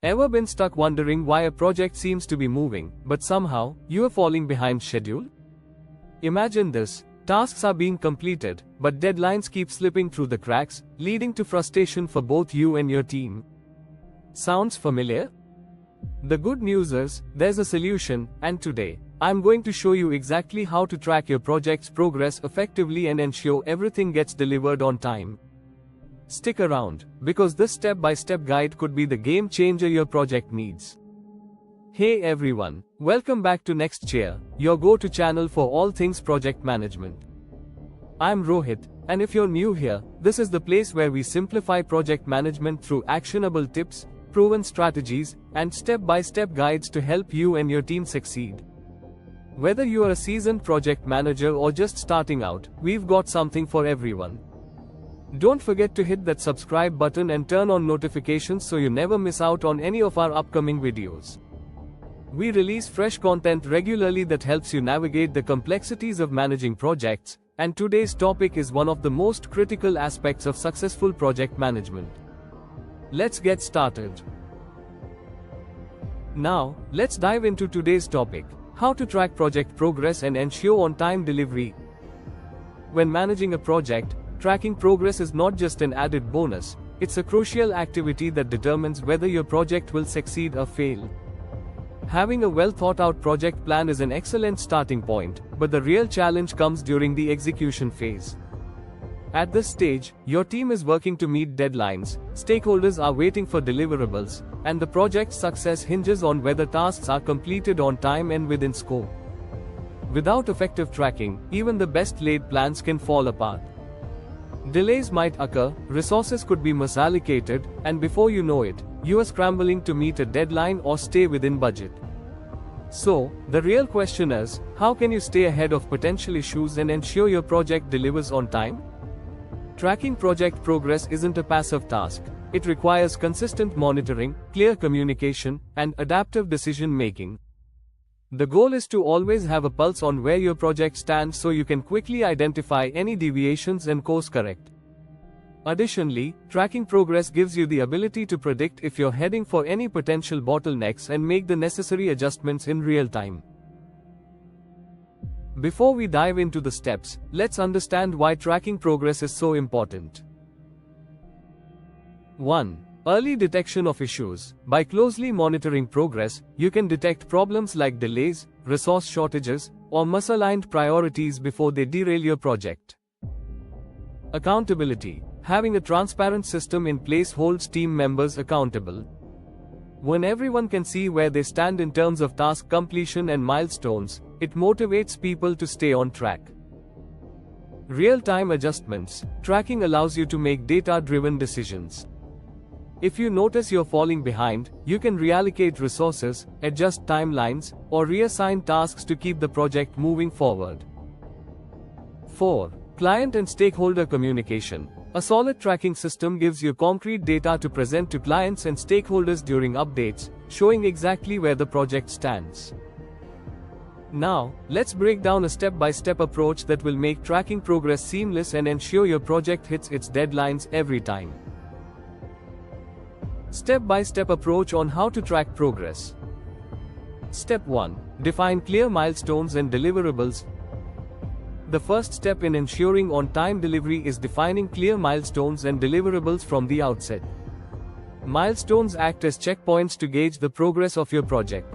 Ever been stuck wondering why a project seems to be moving, but somehow, you are falling behind schedule? Imagine this. Tasks are being completed, but deadlines keep slipping through the cracks, leading to frustration for both you and your team. Sounds familiar? The good news is, there's a solution, and today, I'm going to show you exactly how to track your project's progress effectively and ensure everything gets delivered on time. Stick around, because this step-by-step guide could be the game changer your project needs. Hey everyone, welcome back to Nextchair, your go-to channel for all things project management. I'm Rohit, and if you're new here, this is the place where we simplify project management through actionable tips, proven strategies, and step-by-step guides to help you and your team succeed. Whether you are a seasoned project manager or just starting out, we've got something for everyone. Don't forget to hit that subscribe button and turn on notifications so you never miss out on any of our upcoming videos. We release fresh content regularly that helps you navigate the complexities of managing projects, and today's topic is one of the most critical aspects of successful project management. Let's get started. Now, let's dive into today's topic: how to track project progress and ensure on-time delivery. When managing a project, tracking progress is not just an added bonus, it's a crucial activity that determines whether your project will succeed or fail. Having a well-thought-out project plan is an excellent starting point, but the real challenge comes during the execution phase. At this stage, your team is working to meet deadlines, stakeholders are waiting for deliverables, and the project's success hinges on whether tasks are completed on time and within scope. Without effective tracking, even the best-laid plans can fall apart. Delays might occur, resources could be misallocated, and before you know it, you are scrambling to meet a deadline or stay within budget. So, the real question is, how can you stay ahead of potential issues and ensure your project delivers on time? Tracking project progress isn't a passive task. It requires consistent monitoring, clear communication, and adaptive decision-making. The goal is to always have a pulse on where your project stands so you can quickly identify any deviations and course correct. Additionally, tracking progress gives you the ability to predict if you're heading for any potential bottlenecks and make the necessary adjustments in real time. Before we dive into the steps, let's understand why tracking progress is so important. 1. Early detection of issues. By closely monitoring progress, you can detect problems like delays, resource shortages, or misaligned priorities before they derail your project. Accountability. Having a transparent system in place holds team members accountable. When everyone can see where they stand in terms of task completion and milestones, it motivates people to stay on track. Real-time adjustments. Tracking allows you to make data-driven decisions. If you notice you're falling behind, you can reallocate resources, adjust timelines, or reassign tasks to keep the project moving forward. 4. Client and stakeholder communication. A solid tracking system gives you concrete data to present to clients and stakeholders during updates, showing exactly where the project stands. Now, let's break down a step-by-step approach that will make tracking progress seamless and ensure your project hits its deadlines every time. Step-by-step approach on how to track progress. Step 1. Define clear milestones and deliverables. The first step in ensuring on-time delivery is defining clear milestones and deliverables from the outset. Milestones act as checkpoints to gauge the progress of your project.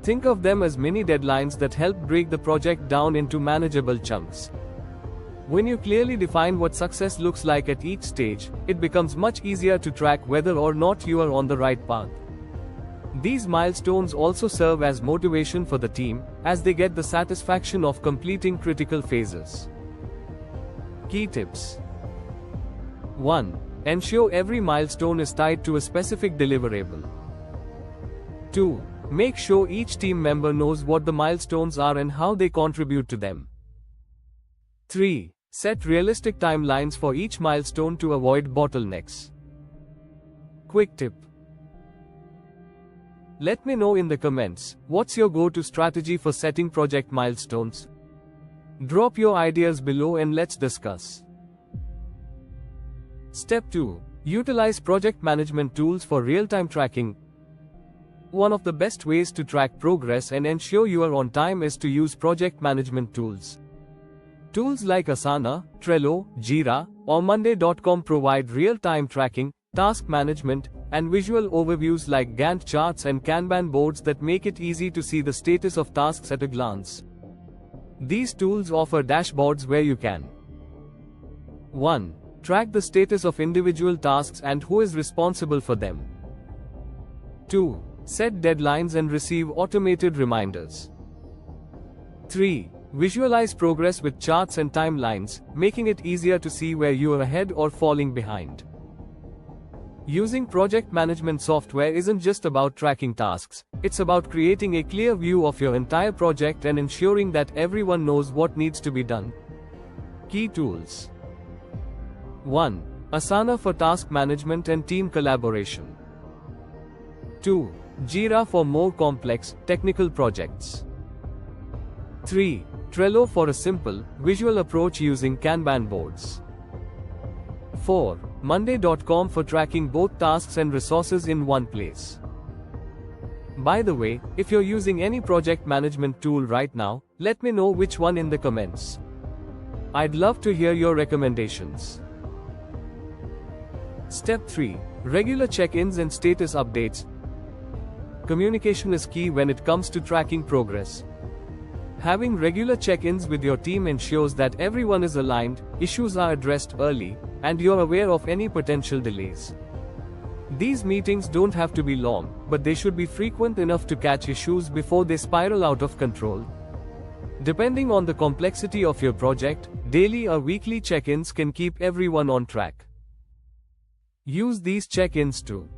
Think of them as mini deadlines that help break the project down into manageable chunks. When you clearly define what success looks like at each stage, it becomes much easier to track whether or not you are on the right path. These milestones also serve as motivation for the team, as they get the satisfaction of completing critical phases. Key tips. 1. Ensure every milestone is tied to a specific deliverable. 2. Make sure each team member knows what the milestones are and how they contribute to them. 3. Set realistic timelines for each milestone to avoid bottlenecks. Quick tip. Let me know in the comments, what's your go-to strategy for setting project milestones? Drop your ideas below and let's discuss. Step 2. Utilize project management tools for real-time tracking. One of the best ways to track progress and ensure you are on time is to use project management tools. Tools like Asana, Trello, Jira, or Monday.com provide real-time tracking, task management, and visual overviews like Gantt charts and Kanban boards that make it easy to see the status of tasks at a glance. These tools offer dashboards where you can 1. Track the status of individual tasks and who is responsible for them. 2. Set deadlines and receive automated reminders. 3. Visualize progress with charts and timelines, making it easier to see where you are ahead or falling behind. Using project management software isn't just about tracking tasks, it's about creating a clear view of your entire project and ensuring that everyone knows what needs to be done. Key tools. 1. Asana for task management and team collaboration. 2. Jira for more complex, technical projects. 3. Trello for a simple, visual approach using Kanban boards. 4. Monday.com for tracking both tasks and resources in one place. By the way, if you're using any project management tool right now, let me know which one in the comments. I'd love to hear your recommendations. Step 3. Regular check-ins and status updates. Communication is key when it comes to tracking progress. Having regular check-ins with your team ensures that everyone is aligned, issues are addressed early, and you're aware of any potential delays. These meetings don't have to be long, but they should be frequent enough to catch issues before they spiral out of control. Depending on the complexity of your project, daily or weekly check-ins can keep everyone on track. Use these check-ins to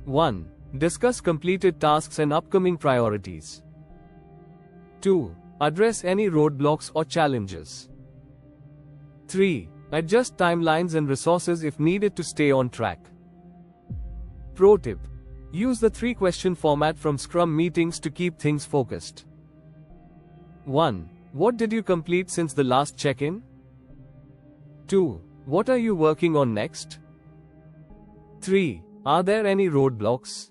1. Discuss completed tasks and upcoming priorities. 2. Address any roadblocks or challenges. 3. Adjust timelines and resources if needed to stay on track. Pro tip: use the 3-question format from Scrum meetings to keep things focused. 1. What did you complete since the last check-in? 2. What are you working on next? 3. Are there any roadblocks?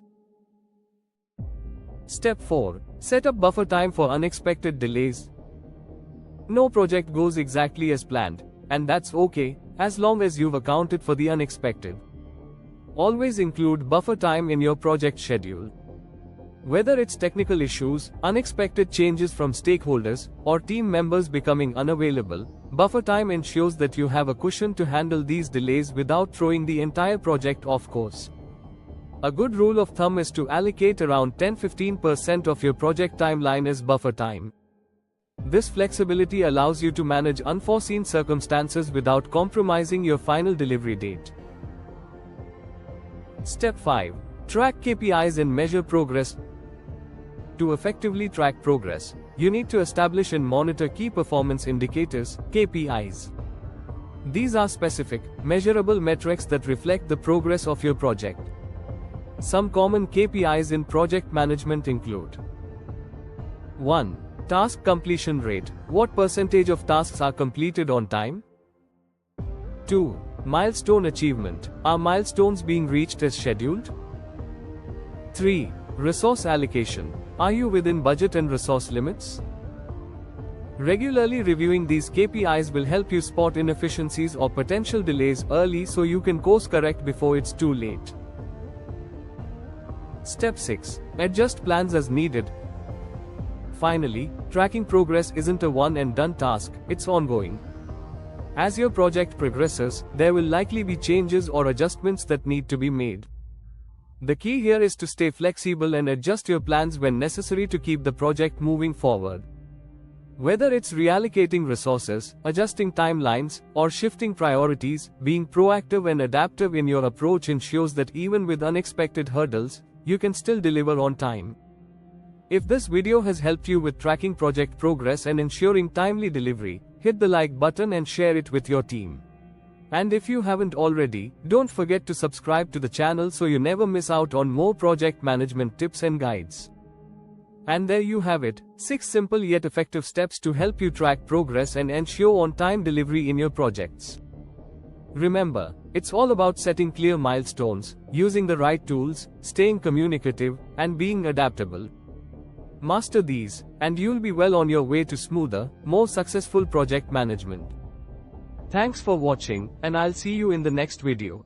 Step 4. Set up buffer time for unexpected delays. No project goes exactly as planned, and that's okay, as long as you've accounted for the unexpected. Always include buffer time in your project schedule. Whether it's technical issues, unexpected changes from stakeholders, or team members becoming unavailable, buffer time ensures that you have a cushion to handle these delays without throwing the entire project off course. A good rule of thumb is to allocate around 10-15% of your project timeline as buffer time. This flexibility allows you to manage unforeseen circumstances without compromising your final delivery date. Step 5. Track KPIs and measure progress. To effectively track progress, you need to establish and monitor key performance indicators, KPIs. These are specific, measurable metrics that reflect the progress of your project. Some common KPIs in project management include 1. Task completion rate. What percentage of tasks are completed on time? 2. Milestone achievement. Are milestones being reached as scheduled? 3. Resource allocation. Are you within budget and resource limits? Regularly reviewing these KPIs will help you spot inefficiencies or potential delays early so you can course correct before it's too late. Step 6. Adjust plans as needed. Finally, tracking progress isn't a one-and-done task, it's ongoing. As your project progresses, there will likely be changes or adjustments that need to be made. The key here is to stay flexible and adjust your plans when necessary to keep the project moving forward. Whether it's reallocating resources, adjusting timelines, or shifting priorities, being proactive and adaptive in your approach ensures that even with unexpected hurdles, you can still deliver on time. If this video has helped you with tracking project progress and ensuring timely delivery, hit the like button and share it with your team. And if you haven't already, don't forget to subscribe to the channel so you never miss out on more project management tips and guides. And there you have it, 6 simple yet effective steps to help you track progress and ensure on-time delivery in your projects. Remember, It's all about setting clear milestones, using the right tools, staying communicative, and being adaptable. Master these, and you'll be well on your way to smoother, more successful project management. Thanks for watching, and I'll see you in the next video.